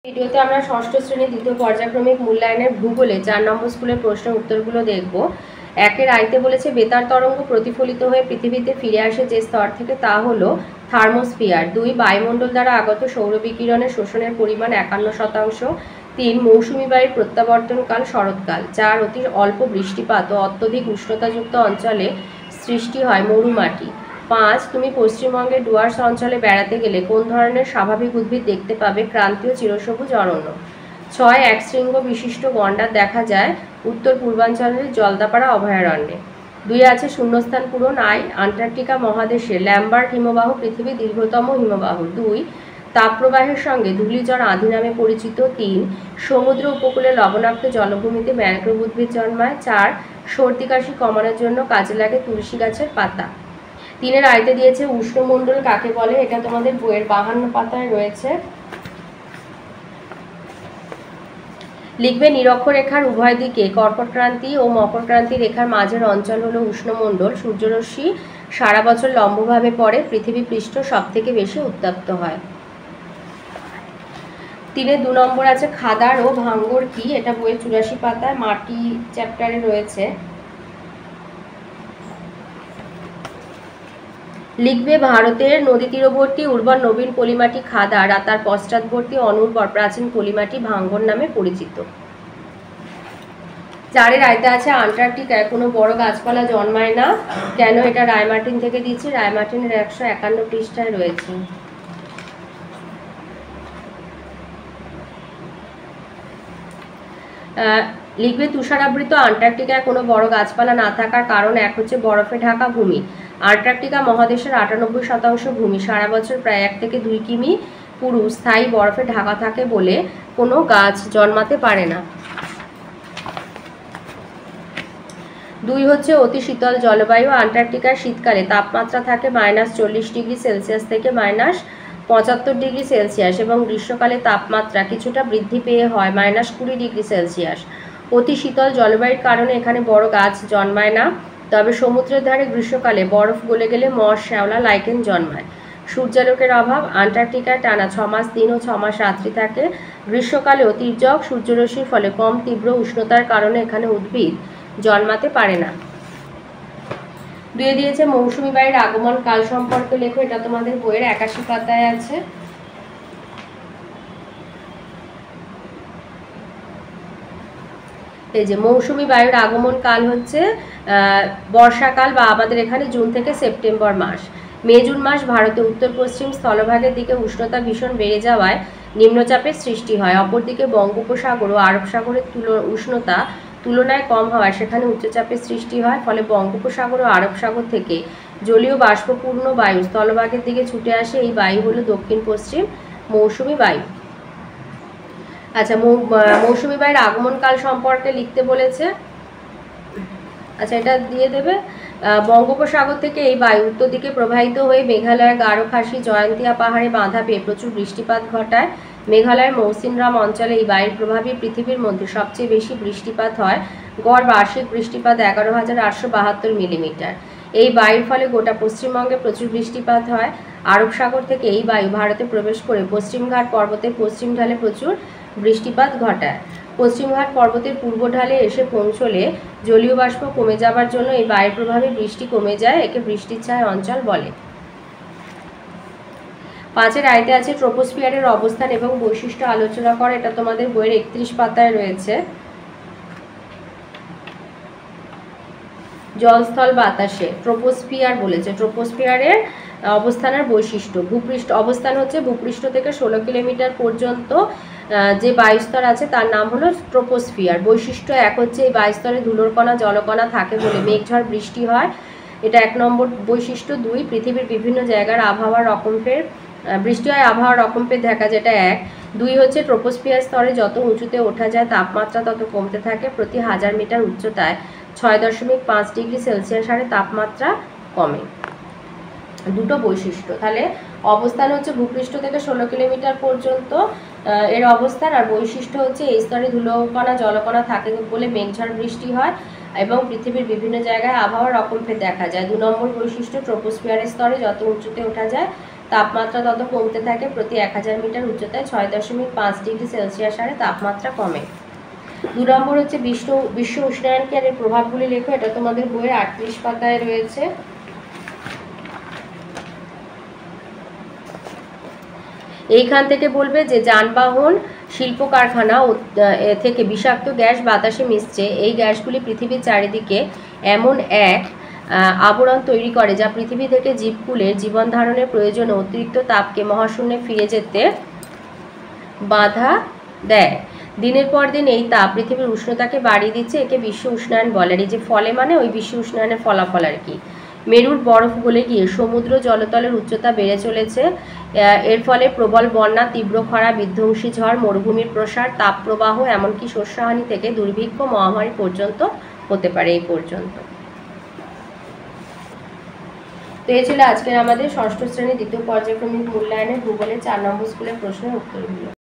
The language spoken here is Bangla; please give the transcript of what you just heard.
ভিডিওতে আমরা ষষ্ঠ শ্রেণীর দ্বিতীয় পর্যায়ক্রমিক মূল্যায়নের ভূগোলে 4 নম্বর স্কুলের প্রশ্নের উত্তরগুলো দেখব। একের আইতে বলেছে বেতার তরঙ্গ প্রতিফলিত হয়ে পৃথিবীতে ফিরে আসে যে স্তর থেকে তা হলো থার্মোস্ফিয়ার। 2 বায়ুমণ্ডল দ্বারা আগত সৌর বিকিরণের শোষণের পরিমাণ 51%। 3 মৌসুমী বায়ুর প্রত্যাবর্তনকাল শরৎকাল। 4 অতি অল্প বৃষ্টিপাত ও অত্যধিক উষ্ণতাযুক্ত অঞ্চলে সৃষ্টি হয় মরুমাটি। 5 তুমি পশ্চিমবঙ্গের ডুয়ার্স অঞ্চলে বেড়াতে গেলে কোন ধরনের স্বাভাবিক উদ্ভিদ দেখতে পাবে? ক্রান্তীয় চিরসবুজ অরণ্য। 6 এক শৃঙ্গ বিশিষ্ট গন্ডার দেখা যায় উত্তর পূর্বাঞ্চলের জলদাপাড়া অভয়ারণ্যে। 2 আছে শূন্যস্থান পূরণ। আন্টার্কটিকা মহাদেশে ল্যাম্বার্ট হিমবাহ পৃথিবীর দীর্ঘতম হিমবাহ। 2 তাপপ্রবাহের সঙ্গে ধূলিঝড় আঁধি নামে পরিচিত। 3 সমুদ্র উপকূলে লবণাক্ত জলভূমিতে ম্যানগ্রোভ উদ্ভিদ জন্মায়। 4 সর্দি কাশি কমানোর জন্য কাজে লাগে তুলসী গাছের পাতা। 3 আইতে দিয়েছে উষ্ণমণ্ডল কাকে বলে? এটা তোমাদের বইয়ের 52 পাতায় রয়েছে। লিখবে নিরক্ষরেখার উভয় দিকে কর্কটক্রান্তি ও মকরক্রান্তি রেখার মাঝের অঞ্চল হলো উষ্ণমণ্ডল। সূর্যরশ্মি সারা বছর লম্বভাবে পড়ে, পৃথিবী পৃষ্ঠ সব থেকে বেশি উত্তপ্ত হয়। 3 2 নম্বর আছে খাদার ও ভাঙ্গর কি? এটা বইয়ের 84 পাতায় মাটি চ্যাপ্টারে রয়েছে। লিখবে ভারতের নদী তীরবর্তী উর্বর নবীন পলিমাটি খাদার আর তার পশ্চাৎবর্তী অনুর্বর প্রাচীন পলিমাটি ভাঙ্গর নামে পরিচিত। 4 আইতে আছে আন্টার্কটিকায় কোনো বড় গাছপালা জন্মায় না কেন? এটা রায়মার্টিন থেকে দিচ্ছি, রায়মার্টিনের 151 পৃষ্ঠায় রয়েছে। লিখবে তুষারাবৃত আন্টার্কটিকায় কোনো বড় গাছপালা না থাকার কারণ 1 হচ্ছে বরফে ঢাকা ভূমি। আন্টার্কটিকা মহাদেশের 98% ভূমি সারা বছর প্রায় 1 থেকে 2 কিমি পুরু স্থায়ী বরফে ঢাকা থাকে বলে কোনো গাছ জন্মাতে পারে না। 2 হচ্ছে অতি শীতল জলবায়ু। আন্টার্কটিকার শীতকালে তাপমাত্রা থাকে -40°C থেকে -75°C এবং গ্রীষ্মকালে তাপমাত্রা কিছুটা বৃদ্ধি পেয়ে হয় -20°C। অতি শীতল জলবায়ুর কারণে এখানে বড় গাছ জন্মায় না, তবে সমুদ্রের ধারে গ্রীষ্মকালে বরফ গলে গেলে মশ, শ্যাওলা, লাইকেন জন্মায়। সূর্যালোকের অভাব। আন্টার্কটিকায় টানা 6 মাস দিন ও 6 মাস রাত্রি থাকে। গ্রীষ্মকালেও তির্যক সূর্যরশ্মির ফলে কম তীব্র উষ্ণতার কারণে এখানে উদ্ভিদ জন্মাতে পারে না। 2 দিয়েছে মৌসুমী বায়ুর আগমন কাল সম্পর্কে লেখো। এটা তোমাদের বইয়ের 81 পাতায় আছে। এই যে মৌসুমী বায়ুর আগমন কাল হচ্ছে বর্ষাকাল বা আমাদের এখানে জুন থেকে সেপ্টেম্বর মাস। মে জুন মাস ভারতে উত্তর পশ্চিম স্থলভাগের দিকে উষ্ণতা ভীষণ বেড়ে যাওয়ায় নিম্নচাপের সৃষ্টি হয়। অপরদিকে বঙ্গোপসাগর ও আরব সাগরের উষ্ণতা তুলনায় কম হওয়ায় সেখানে উচ্চচাপের সৃষ্টি হয়। ফলে বঙ্গোপসাগর ও আরব সাগর থেকে জলীয় বাষ্পপূর্ণ বায়ু স্থলভাগের দিকে ছুটে আসে। এই বায়ু হলো দক্ষিণ পশ্চিম মৌসুমী বায়ু। আচ্ছা, মৌসুমী বায়ুর আগমনকাল সম্পর্কে লিখতে বলেছে। আচ্ছা, এটা দিয়ে দেবে। বঙ্গোপসাগর থেকে এই বায়ু উত্তর দিকে প্রবাহিত হয়ে মেঘালয়ের গারো খাসি জয়ন্তিয়া পাহাড়ে বাঁধা পেয়ে প্রচুর বৃষ্টিপাত ঘটায়। মেঘালয়ের মৌসিনরাম অঞ্চলে এই বায়ুর প্রভাবে পৃথিবীর মধ্যে সবচেয়ে বেশি বৃষ্টিপাত হয়। গড় বার্ষিক বৃষ্টিপাত 11,872 মিলিমিটার। এই বায়ুর ফলে গোটা পশ্চিমবঙ্গে প্রচুর বৃষ্টিপাত হয়। আরব সাগর থেকে এই বায়ু ভারতে প্রবেশ করে পশ্চিমঘাট পর্বতের পশ্চিম ঢালে প্রচুর বৃষ্টিপাত ঘটায়। পশ্চিমঘাট পর্বতের পূর্ব ঢালে এসে পৌঁছলে জলীয় বাষ্প কমে যাবার জন্য এই বায়ুর প্রভাবে বৃষ্টি কমে যায়। একে বৃষ্টির ছায়া অঞ্চল বলে। 5 আইতে আছে ট্রপোস্ফিয়ারের অবস্থান এবং বৈশিষ্ট্য আলোচনা করে। এটা তোমাদের বইয়ের 31 পাতায় রয়েছে। জলস্থল বাতাসে ট্রপোস্ফিয়ার বলেছে। ট্রপোস্ফিয়ারের অবস্থানের বৈশিষ্ট্য ভূপৃষ্ঠ অবস্থান হচ্ছে ভূপৃষ্ঠ থেকে 16 কিলোমিটার পর্যন্ত যে বায়ুস্তর আছে তার নাম হলো ট্রপোস্ফিয়ার। বৈশিষ্ট্য 1 হচ্ছে এই বায়ুস্তরে ধুলোর কণা জলকণা থাকে বলে মেঘঝড় বৃষ্টি হয়। এটা 1 নম্বর বৈশিষ্ট্য। 2 পৃথিবীর বিভিন্ন জায়গার আবহাওয়ার রকমফের বৃষ্টি হয়, আবহাওয়ার রকমফের দেখা, যেটা 1। 2 হচ্ছে ট্রপোস্ফিয়ার স্তরে যত উঁচুতে ওঠা যায় তাপমাত্রা তত কমতে থাকে। প্রতি 1000 মিটার উচ্চতায় 6.5°C হারে তাপমাত্রা কমে। দুটো বৈশিষ্ট্য। তাহলে অবস্থান হচ্ছে ভূপৃষ্ঠ থেকে 16 কিলোমিটার পর্যন্ত এর অবস্থান, আর বৈশিষ্ট্য হচ্ছে এই স্তরে ধুলোকণা জলকণা থাকে বলে মেঘঝড় বৃষ্টি হয় এবং পৃথিবীর বিভিন্ন জায়গায় আবহাওয়ার রকমফের দেখা যায়। 2 নম্বর বৈশিষ্ট্য ট্রপোস্ফিয়ারের স্তরে যত উঁচুতে ওঠা যায় তাপমাত্রা তত কমতে থাকে। প্রতি 1000 মিটার উচ্চতায় 6.5 ডিগ্রি সেলসিয়াস হারে তাপমাত্রা কমে। 2 নম্বর হচ্ছে বিশ্ব উষ্ণায়নকে আর এর প্রভাবগুলি লেখো। এটা তোমাদের বইয়ের 38 পাতায় রয়েছে। এইখান থেকে বলবে যে যানবাহন, শিল্প কারখানা থেকে বিষাক্ত গ্যাস বাতাসে মিশছে। এই গ্যাসগুলি পৃথিবীর চারিদিকে এমন এক আবরণ তৈরি করে যা পৃথিবী থেকে জীবকুলের জীবন ধারণের প্রয়োজনে অতিরিক্ত তাপকে মহাশূন্যে ফিরে যেতে বাধা দেয়। দিনের পর দিন এই তাপ পৃথিবীর উষ্ণতাকে বাড়িয়ে দিচ্ছে। একে বিশ্ব উষ্ণায়ন বলে। আর এই যে ফলে মানে ওই বিশ্ব উষ্ণায়নের ফলাফল আর কি। মেরুর বরফ গলে গিয়ে সমুদ্র জলতলের উচ্চতা বেড়ে চলেছে। এর ফলে প্রবল বন্যা, তীব্র খরা, বিধ্বংসী ঝড়, মরুভূমির প্রসার, তাপপ্রবাহ, এমনকি শস্যহানি থেকে দুর্ভিক্ষ, মহামারী পর্যন্ত হতে পারে। এই পর্যন্ত। তো এই ছিল আজকের আমাদের ষষ্ঠ শ্রেণীর দ্বিতীয় পর্যায়ক্রমিক মূল্যায়নের ভূগোলের 4 নম্বর স্কুলের প্রশ্নের উত্তরগুলো।